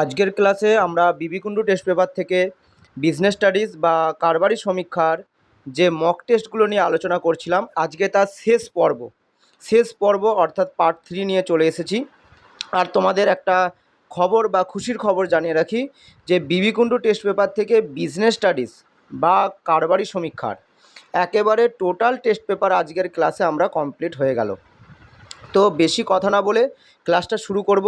আজকের ক্লাসে আমরা বিবি কুণ্ডু টেস্ট পেপার থেকে বিজনেস স্টাডিজ বা কারবারি সমীক্ষার যে মক টেস্টগুলো নিয়ে আলোচনা করছিলাম, আজকে তার শেষ পর্ব অর্থাৎ পার্ট 3 নিয়ে চলে এসেছি। আর তোমাদের একটা খবর বা খুশির খবর জানিয়ে রাখি যে বিবি কুণ্ডু টেস্ট পেপার থেকে বিজনেস স্টাডিজ বা কারবারি সমীক্ষার একেবারে টোটাল টেস্ট পেপার আজকের ক্লাসে আমরা কমপ্লিট হয়ে গেল। তো বেশি কথা না বলে ক্লাসটা শুরু করব।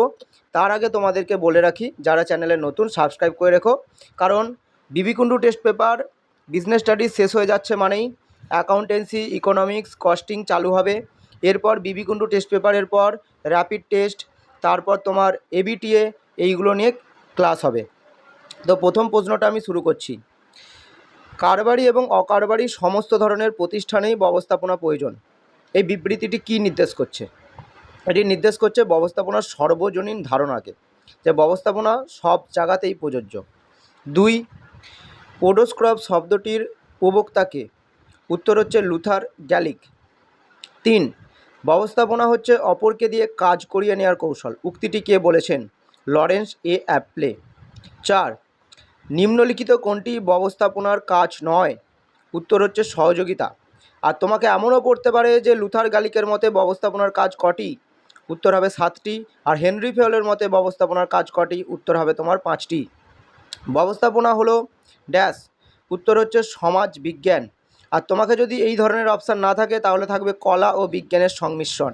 তার আগে তোমাদেরকে বলে রাখি, যারা চ্যানেলে নতুন সাবস্ক্রাইব করে রেখো, কারণ বিবি Kundu test paper business studies শেষ হয়ে যাচ্ছে মানেই অ্যাকাউন্টেন্সি, ইকোনমিক্স, কস্টিং চালু হবে। এরপর বিবি কুণ্ডু টেস্ট পেপারের পর র্যাপিড টেস্ট, তারপর তোমার এবিটিএ, এইগুলো নিয়ে ক্লাস হবে। তো প্রথম প্রশ্নটা আমি শুরু করছি। কারবারি এবং অকারবারি সমস্ত ধরনের প্রতিষ্ঠানেই ব্যবস্থাপনা প্রয়োজন। এই বিবৃতিটি কী নির্দেশ করছে? এটি নির্দেশ করছে ব্যবস্থাপনার সর্বজনীন ধারণাকে, যে ব্যবস্থাপনা সব জায়গাতেই প্রযোজ্য। 2. পোডোস্ক্রপ শব্দটির প্রবক্তাকে? উত্তর হচ্ছে লুথার গ্যালিক। 3. ব্যবস্থাপনা হচ্ছে অপরকে দিয়ে কাজ করিয়ে নেওয়ার কৌশল। উক্তিটি কে বলেছেন? লরেন্স এ অ্যাপলে। 4. নিম্নলিখিত কোনটি ব্যবস্থাপনার কাজ নয়? উত্তর হচ্ছে সহযোগিতা। আর তোমাকে এমনও পড়তে পারে যে লুথার গ্যালিকের মতে ব্যবস্থাপনার কাজ কটি? উত্তর হবে 7টি। আর হেনরি ফেওলের মতে ব্যবস্থাপনার কাজ কটি? উত্তর হবে তোমার 5টি। ব্যবস্থাপনা হলো ড্যাশ? উত্তর হচ্ছে সমাজ বিজ্ঞান। আর তোমাকে যদি এই ধরনের অপশান না থাকে তাহলে থাকবে কলা ও বিজ্ঞানের সংমিশ্রণ।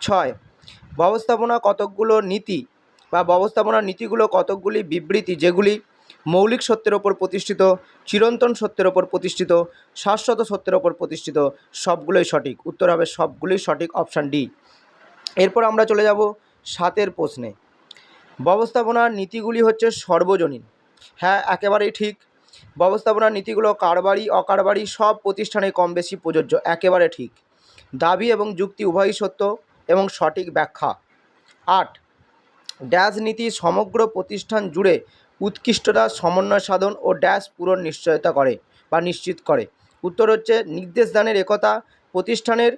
6. ব্যবস্থাপনা কতকগুলো নীতি বা ব্যবস্থাপনার নীতিগুলো কতকগুলি বিবৃতি যেগুলি মৌলিক সত্যের ওপর প্রতিষ্ঠিত, চিরন্তন সত্যের ওপর প্রতিষ্ঠিত, শাশ্বত সত্যের ওপর প্রতিষ্ঠিত। সবগুলোই সঠিক। উত্তর হবে সবগুলোই সঠিক, অপশান ডি। এরপর আমরা চলে যাব 7 প্রশ্নে। ব্যবস্থাপনার নীতিগুলি হচ্ছে সর্বজনীন। হ্যাঁ, একেবারেই ঠিক। ব্যবস্থাপনার নীতিগুলো কারবারি অকারবারি সব প্রতিষ্ঠানে কম বেশি প্রযোজ্য, একেবারে ঠিক। দাবি এবং যুক্তি উভয়ই সত্য এবং সঠিক ব্যাখ্যা। 8. ড্যাশ নীতি সমগ্র প্রতিষ্ঠান জুড়ে উৎকৃষ্টতা, সমন্বয় সাধন ও ড্যাশ পূরণ নিশ্চয়তা করে বা নিশ্চিত করে। উত্তর হচ্ছে নির্দেশদানের একতা প্রতিষ্ঠানের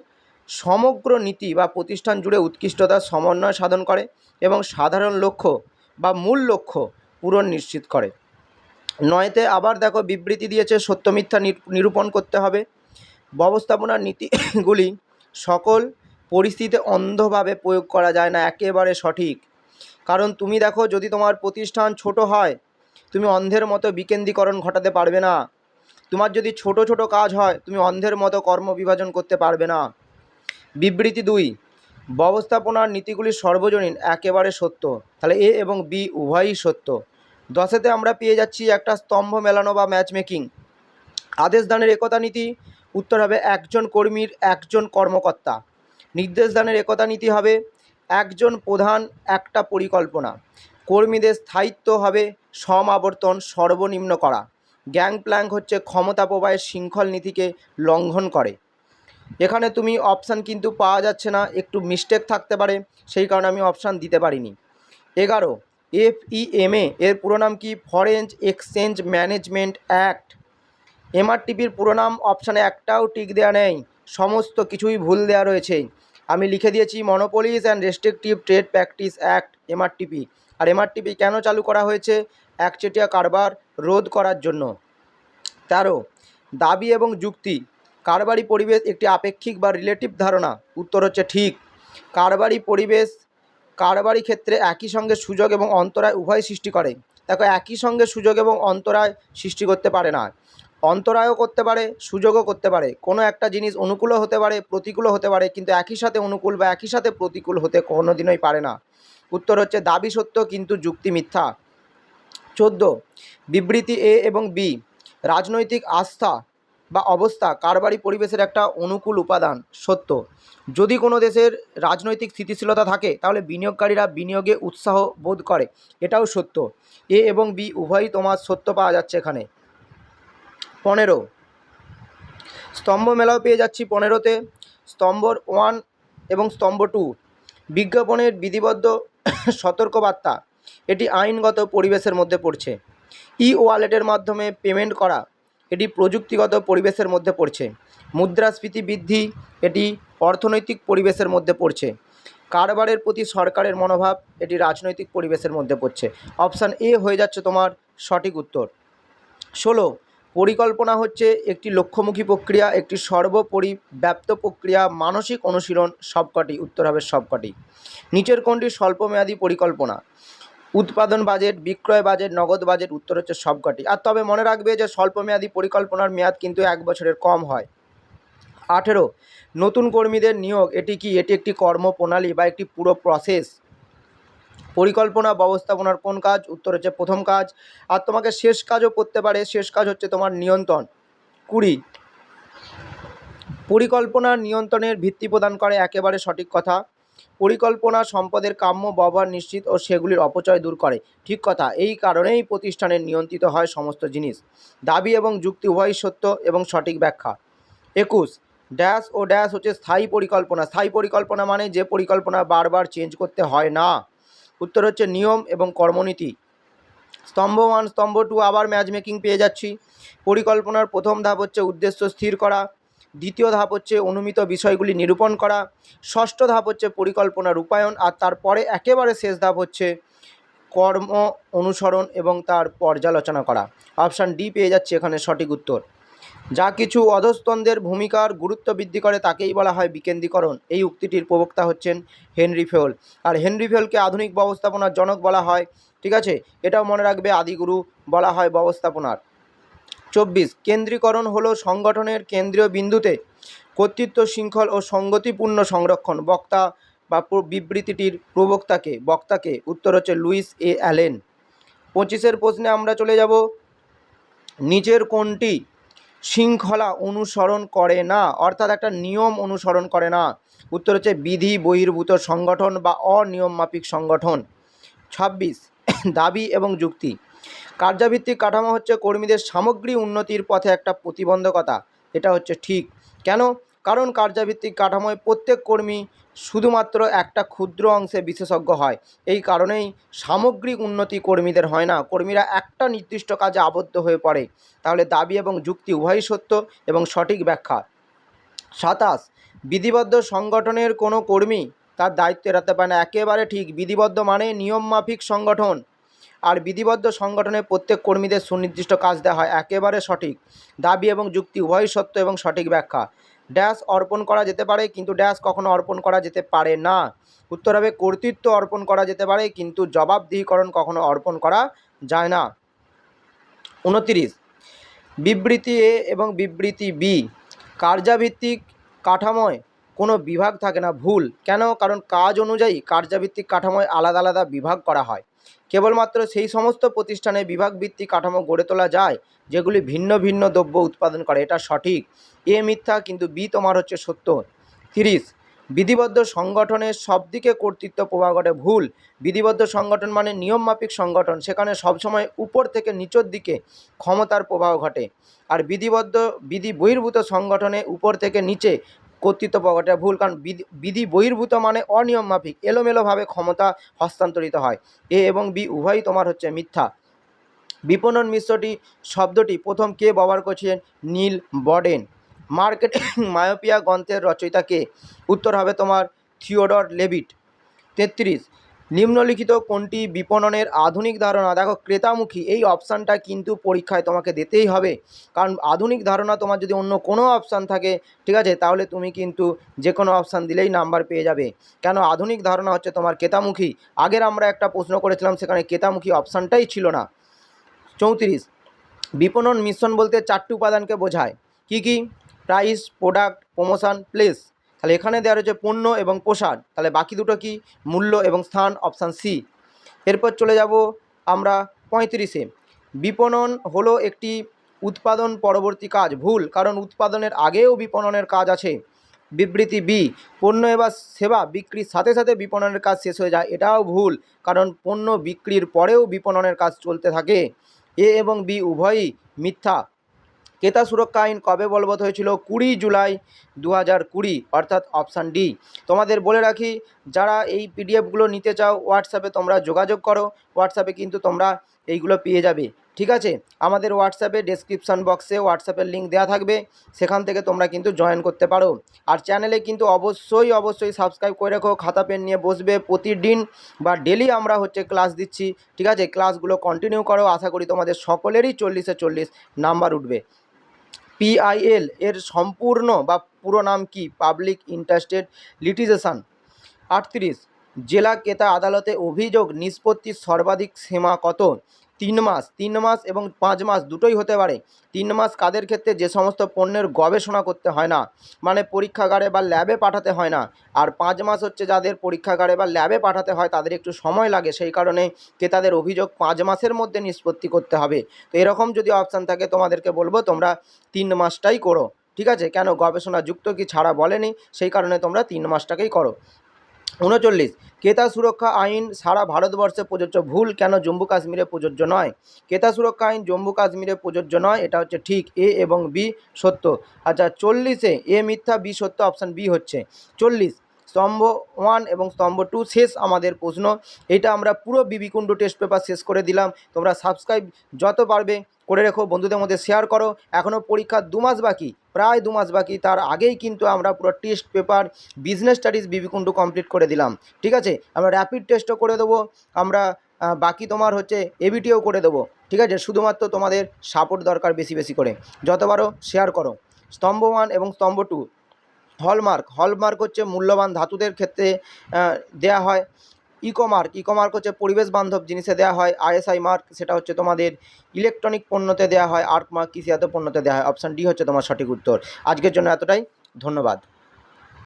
সমগ্র নীতি বা প্রতিষ্ঠান জুড়ে উৎকৃষ্টতা, সমন্বয় সাধন করে এবং সাধারণ লক্ষ্য বা মূল লক্ষ্য পূরণ নিশ্চিত করে। 9তে আবার দেখো বিবৃতি দিয়েছে, সত্য মিথ্যা নিরূপণ করতে হবে। ব্যবস্থাপনার নীতিগুলি সকল পরিস্থিতিতে অন্ধভাবে প্রয়োগ করা যায় না, একেবারে সঠিক। কারণ তুমি দেখো, যদি তোমার প্রতিষ্ঠান ছোট হয় তুমি অন্ধের মতো বিকেন্দ্রীকরণ ঘটাতে পারবে না। তোমার যদি ছোট ছোট কাজ হয় তুমি অন্ধের মতো কর্ম বিভাজন করতে পারবে না। বিবৃতি 2. ব্যবস্থাপনার নীতিগুলি সর্বজনীন, একেবারে সত্য। তাহলে এ এবং বি উভয়ই সত্য। 10তে আমরা পেয়ে যাচ্ছি একটা স্তম্ভ মেলানো বা ম্যাচ মেকিং। আদেশদানের একতা নীতি? উত্তর হবে একজন কর্মীর একজন কর্মকর্তা। নির্দেশদানের একতা নীতি হবে একজন প্রধান একটা পরিকল্পনা। কর্মীদের স্থায়িত্ব হবে সমাবর্তন সর্বনিম্ন করা। গ্যাং প্ল্যাঙ্ক হচ্ছে ক্ষমতা প্রবাহের শৃঙ্খল নীতিকে লঙ্ঘন করে। এখানে তুমি অপশান কিন্তু পাওয়া যাচ্ছে না, একটু মিস্টেক থাকতে পারে, সেই কারণে আমি অপশান দিতে পারিনি। 11. FEMA এর পুরো নাম কি? Foreign exchange management act. MRTPর পুরো নাম? অপশানে একটাও টিক দেওয়া নেই, সমস্ত কিছুই ভুল দেওয়া রয়েছে। আমি লিখে দিয়েছি monopolies and restrictive trade practice act, MRTP। আর MRTP কেন চালু করা হয়েছে? একচেটিয়া কারবার রোধ করার জন্য। 13. দাবি এবং যুক্তি? কারবারি পরিবেশ একটি আপেক্ষিক বা রিলেটিভ ধারণা। উত্তর হচ্ছে ঠিক। কারবারি পরিবেশ কারবারি ক্ষেত্রে একই সঙ্গে সুযোগ এবং অন্তরায় উভয় সৃষ্টি করে। দেখো, একই সঙ্গে সুযোগ এবং অন্তরায় সৃষ্টি করতে পারে না, অন্তরায়ও করতে পারে সুযোগও করতে পারে। কোনো একটা জিনিস অনুকূলও হতে পারে প্রতিকূলও হতে পারে, কিন্তু একই সাথে অনুকূল বা একই সাথে প্রতিকূল হতে কোনোদিনই পারে না। উত্তর হচ্ছে দাবি সত্য কিন্তু যুক্তি মিথ্যা। 14. বিবৃতি এ এবং বি? রাজনৈতিক আস্থা বা অবস্থা কারবারি পরিবেশের একটা অনুকূল উপাদান, সত্য। যদি কোনো দেশের রাজনৈতিক স্থিতিশীলতা থাকে তাহলে বিনিয়োগকারীরা বিনিয়োগে উৎসাহ বোধ করে, এটাও সত্য। এ এবং বি উভয়ই তোমার সত্য পাওয়া যাচ্ছে এখানে। 15. স্তম্ভ মেলাও পেয়ে যাচ্ছি 15তে। স্তম্ভ 1 এবং স্তম্ভ 2 বিজ্ঞাপনের বিধিবদ্ধ সতর্কবার্তা, এটি আইনগত পরিবেশের মধ্যে পড়ছে। ওয়ালেটের মাধ্যমে পেমেন্ট করা, এটি প্রযুক্তিগত পরিবেশের মধ্যে পড়ছে। মুদ্রাস্ফীতি বৃদ্ধি, এটি অর্থনৈতিক পরিবেশের মধ্যে পড়ছে। কারবারের প্রতি সরকারের মনোভাব, এটি রাজনৈতিক পরিবেশের মধ্যে পড়ছে। অপশান এ হয়ে যাচ্ছে তোমার সঠিক উত্তর। 16, পরিকল্পনা হচ্ছে একটি লক্ষ্যমুখী প্রক্রিয়া, একটি সর্বোপরি ব্যাপ্ত প্রক্রিয়া, মানসিক অনুশীলন, সবকটি। উত্তর হবে সবকটি। নিচের কোনটি স্বল্পমেয়াদী পরিকল্পনা? উৎপাদন বাজেট, বিক্রয় বাজেট, নগদ বাজেট। উত্তর হচ্ছে সবকটি। আর তবে মনে রাখবে যে স্বল্পমেয়াদী পরিকল্পনার মেয়াদ কিন্তু 1 বছরের কম হয়। 18, নতুন কর্মীদের নিয়োগ, এটি কি? এটি একটি কর্মপ্রণালী বা একটি পুরো প্রসেস। পরিকল্পনা ব্যবস্থাপনার কোন কাজ? উত্তর হচ্ছে প্রথম কাজ। আর তোমাকে শেষ কাজও পড়তে পারে, শেষ কাজ হচ্ছে তোমার নিয়ন্ত্রণ। 20, পরিকল্পনা নিয়ন্ত্রণের ভিত্তি প্রদান করে, একেবারে সঠিক কথা। পরিকল্পনা সম্পদের কাম্য ব্যবহার নিশ্চিত ও সেগুলির অপচয় দূর করে, ঠিক কথা। এই কারণেই প্রতিষ্ঠানের নিয়ন্ত্রিত হয় সমস্ত জিনিস। দাবি এবং যুক্তি উভয়ই সত্য এবং সঠিক ব্যাখ্যা। 21, ড্যাশ ও ড্যাশ হচ্ছে স্থায়ী পরিকল্পনা। স্থায়ী পরিকল্পনা মানে যে পরিকল্পনা বারবার চেঞ্জ করতে হয় না। উত্তর হচ্ছে নিয়ম এবং কর্মনীতি। স্তম্ভ 1, স্তম্ভ 2 আবার ম্যাচ মেকিং পেয়ে যাচ্ছি। পরিকল্পনার প্রথম ধাপ হচ্ছে উদ্দেশ্য স্থির করা, দ্বিতীয় ধাপ হচ্ছে অনুমিত বিষয়গুলি নিরূপণ করা, ষষ্ঠ ধাপ হচ্ছে পরিকল্পনা রূপায়ণ, আর তারপরে একেবারে শেষ ধাপ হচ্ছে কর্ম অনুসরণ এবং তার পর্যালোচনা করা। অপশান ডি পেয়ে যাচ্ছে এখানে সঠিক উত্তর। যা কিছু অধস্তনদের ভূমিকার গুরুত্ব বৃদ্ধি করে তাকেই বলা হয় বিকেন্দ্রীকরণ। এই উক্তিটির প্রবক্তা হচ্ছেন হেনরি ফেওল। আর হেনরি ফেওলকে আধুনিক ব্যবস্থাপনার জনক বলা হয়, ঠিক আছে। এটাও মনে রাখবে, আদিগুরু বলা হয় ব্যবস্থাপনার। 24, কেন্দ্রীকরণ হলো সংগঠনের কেন্দ্রীয় বিন্দুতে কর্তৃত্ব, শৃঙ্খল ও সঙ্গতিপূর্ণ সংরক্ষণ। বক্তা বা বিবৃতিটির বক্তাকে। উত্তর হচ্ছে লুইস এ অ্যালেন। 25-এর প্রশ্নে আমরা চলে যাব। নিচের কোনটি শৃঙ্খলা অনুসরণ করে না, অর্থাৎ একটা নিয়ম অনুসরণ করে না? উত্তর হচ্ছে বিধি বহির্ভূত সংগঠন বা অনিয়ম মাফিক সংগঠন। 26, দাবি এবং যুক্তি। কার্যভিত্তিক কাঠামো হচ্ছে কর্মীদের সামগ্রিক উন্নতির পথে একটা প্রতিবন্ধকতা। এটা হচ্ছে ঠিক। কেন? কারণ কার্যভিত্তিক কাঠামোয় প্রত্যেক কর্মী শুধুমাত্র একটা ক্ষুদ্র অংশে বিশেষজ্ঞ হয়। এই কারণেই সামগ্রিক উন্নতি কর্মীদের হয় না, কর্মীরা একটা নির্দিষ্ট কাজে আবদ্ধ হয়ে পড়ে। তাহলে দাবি এবং যুক্তি উভয়ই সত্য এবং সঠিক ব্যাখ্যা। 27, বিধিবদ্ধ সংগঠনের কোনো কর্মী তার দায়িত্ব এড়াতে পারে না। একেবারে ঠিক। বিধিবদ্ধ মানে নিয়ম মাফিক সংগঠন, আর বিধিবদ্ধ সংগঠনে প্রত্যেক কর্মীদের সুনির্দিষ্ট কাজ দেওয়া হয়। একেবারে সঠিক। দাবি এবং যুক্তি উভয়ই সত্য এবং সঠিক ব্যাখ্যা। ড্যাশ অর্পণ করা যেতে পারে কিন্তু ড্যাশ কখনো অর্পণ করা যেতে পারে না। উত্তর হবে কর্তৃত্ব অর্পণ করা যেতে পারে কিন্তু জবাবদিহিকরণ কখনো অর্পণ করা যায় না। 29, বিবৃতি এ এবং বিবৃতি বি। কার্যভিত্তিক কাঠামোয় কোনো বিভাগ থাকে না। ভুল। কেন? কারণ কাজ অনুযায়ী কার্যভিত্তিক কাঠামোয় আলাদা আলাদা বিভাগ করা হয়। কেবলমাত্র সেই সমস্ত প্রতিষ্ঠানে বিভাগভিত্তিক কাঠামো গড়ে তোলা যায় যেগুলি ভিন্ন ভিন্ন দ্রব্য উৎপাদন করে। এটা সঠিক। এ মিথ্যা কিন্তু বি তোমার হচ্ছে সত্য। 30, বিধিবদ্ধ সংগঠনের সব দিকে কর্তৃত্ব প্রভাব ঘটে। ভুল। বিধিবদ্ধ সংগঠন মানে নিয়মমাফিক সংগঠন, সেখানে সবসময় উপর থেকে নিচের দিকে ক্ষমতার প্রভাব ঘটে। আর বিধি বহির্ভূত সংগঠনে উপর থেকে নিচে কর্তৃত্ব প্রভাব ঘটে। ভুল, কারণ বিধি বহির্ভূত মানে অনিয়ম মাফিক, এলোমেলোভাবে ক্ষমতা হস্তান্তরিত হয়। এ এবং বি উভয়ই তোমার হচ্ছে মিথ্যা। বিপণন মিশ্রটি শব্দটি প্রথম কে ব্যবহার করেছিলেন? নীল বডেন। মার্কেটিং মায়োপিয়া গ্রন্থের রচয়িতা কে? উত্তর হবে তোমার থিওডর লেভিট। 33, নিম্নলিখিত কোনটি বিপণনের আধুনিক ধারণা? দেখো, ক্রেতামুখী, এই অপশানটা কিন্তু পরীক্ষায় তোমাকে দিতেই হবে, কারণ আধুনিক ধারণা তোমার যদি অন্য কোনো অপশান থাকে, ঠিক আছে, তাহলে তুমি কিন্তু যে কোনো অপশান দিলেই নাম্বার পেয়ে যাবে। কেন? আধুনিক ধারণা হচ্ছে তোমার ক্রেতামুখী। আগের আমরা একটা প্রশ্ন করেছিলাম, সেখানে ক্রেতামুখী অপশানটাই ছিল না। 34, বিপণন মিশ্রণ বলতে 4টি উপাদানকে বোঝায়। কি কি? Price, product, promotion, place. তাহলে এখানে দেওয়া রয়েছে পণ্য এবং প্রসার, তাহলে বাকি দুটো কি? মূল্য এবং স্থান। Option C. এরপর চলে যাব আমরা 35-এ। বিপণন হলো একটি উৎপাদন পরবর্তী কাজ। ভুল, কারণ উৎপাদনের আগেও বিপণনের কাজ আছে। বিবৃতি বি, পণ্য এবার সেবা বিক্রির সাথে সাথে বিপণনের কাজ শেষ হয়ে যায়। এটাও ভুল, কারণ পণ্য বিক্রির পরেও বিপণনের কাজ চলতে থাকে। এ এবং বি উভয়ই মিথ্যা। ক্রেতা সুরক্ষা আইন কবে বলবৎ হয়েছিল? 20 জুলাই 2020, অর্থাৎ অপশান ডি। তোমাদের বলে রাখি, যারা এই পিডিএফগুলো নিতে চাও হোয়াটসঅ্যাপে তোমরা যোগাযোগ করো, হোয়াটসঅ্যাপে কিন্তু তোমরা এইগুলো পেয়ে যাবে, ঠিক আছে, আমাদের হোয়াটসঅ্যাপে ডেসক্রিপশান বক্সে হোয়াটসঅ্যাপের লিঙ্ক দেওয়া থাকবে, সেখান থেকে তোমরা কিন্তু জয়েন করতে পারো। আর চ্যানেলে কিন্তু অবশ্যই সাবস্ক্রাইব করে রেখো, খাতা পেন নিয়ে বসবে, প্রতিদিন বা ডেলি আমরা ক্লাস দিচ্ছি। ঠিক আছে, ক্লাসগুলো কন্টিনিউ করো, আশা করি তোমাদের সকলেরই 40-এ 40 নাম্বার উঠবে। PIL এর সম্পূর্ণ বা পুরো নাম কি? Public interested litigation. 38, জেলা ক্রেতা আদালতে অভিযোগ নিষ্পত্তির সর্বাধিক সীমা কত? 3 মাস। 3 মাস এবং 5 মাস দুটোই হতে পারে। 3 মাস কাদের ক্ষেত্রে? যে সমস্ত পণ্যের গবেষণা করতে হয় না, মানে পরীক্ষাগারে বা ল্যাবে পাঠাতে হয় না। আর 5 মাস হচ্ছে যাদের পরীক্ষাগারে বা ল্যাবে পাঠাতে হয়, তাদের একটু সময় লাগে, সেই কারণে ক্রেতাদের অভিযোগ 5 মাসের মধ্যে নিষ্পত্তি করতে হবে। তো এরকম যদি অপশান থাকে তোমাদেরকে বলবো তোমরা 3 মাসটাই করো। ঠিক আছে, কেন? গবেষণা যুক্ত কি ছাড়া বলেনি, সেই কারণে তোমরা 3 মাসটাকেই করো। 39, ক্রেতা সুরক্ষা আইন সারা ভারতবর্ষে প্রযোজ্য। ভুল, কেন জম্মু কাশ্মীরে প্রযোজ্য নয়? ক্রেতা সুরক্ষা আইন জম্মু কাশ্মীরে প্রযোজ্য নয়, এটা হচ্ছে ঠিক। এ এবং বি সত্য। আচ্ছা, 40-এ এ মিথ্যা, বি সত্য, অপশান বি হচ্ছে। 40, স্তম্ভ 1 এবং স্তম্ভ 2 শেষ আমাদের প্রশ্ন। এটা আমরা পুরো বিবিকুণ্ডু টেস্ট পেপার শেষ করে দিলাম। তোমরা সাবস্ক্রাইব যত পারবে করে রেখো, বন্ধুদের মধ্যে শেয়ার করো। এখনও পরীক্ষার 2 মাস বাকি, প্রায় 2 মাস বাকি, তার আগেই কিন্তু আমরা পুরো test paper business studies বিবিকুণ্ডু complete করে দিলাম। ঠিক আছে, আমরা র্যাপিড টেস্টও করে দেবো, আমরা বাকি তোমার এবিটিও করে দেবো। ঠিক আছে, শুধুমাত্র তোমাদের সাপোর্ট দরকার বেশি বেশি করে, যত পারো শেয়ার করো। স্তম্ভ 1 এবং স্তম্ভ 2 হলমার্ক হচ্ছে মূল্যবান ধাতুদের ক্ষেত্রে দেয়া হয়। ইকোমার্ক হচ্ছে পরিবেশ বান্ধব জিনিসে দেওয়া হয়। ISI মার্ক সেটা হচ্ছে তোমাদের ইলেকট্রনিক পণ্যতে দেওয়া হয়। আর্ক মার্ক কৃষিজাত পণ্যতে দেওয়া হয়। অপশান ডি হচ্ছে তোমার সঠিক উত্তর। আজকের জন্য এতটাই, ধন্যবাদ।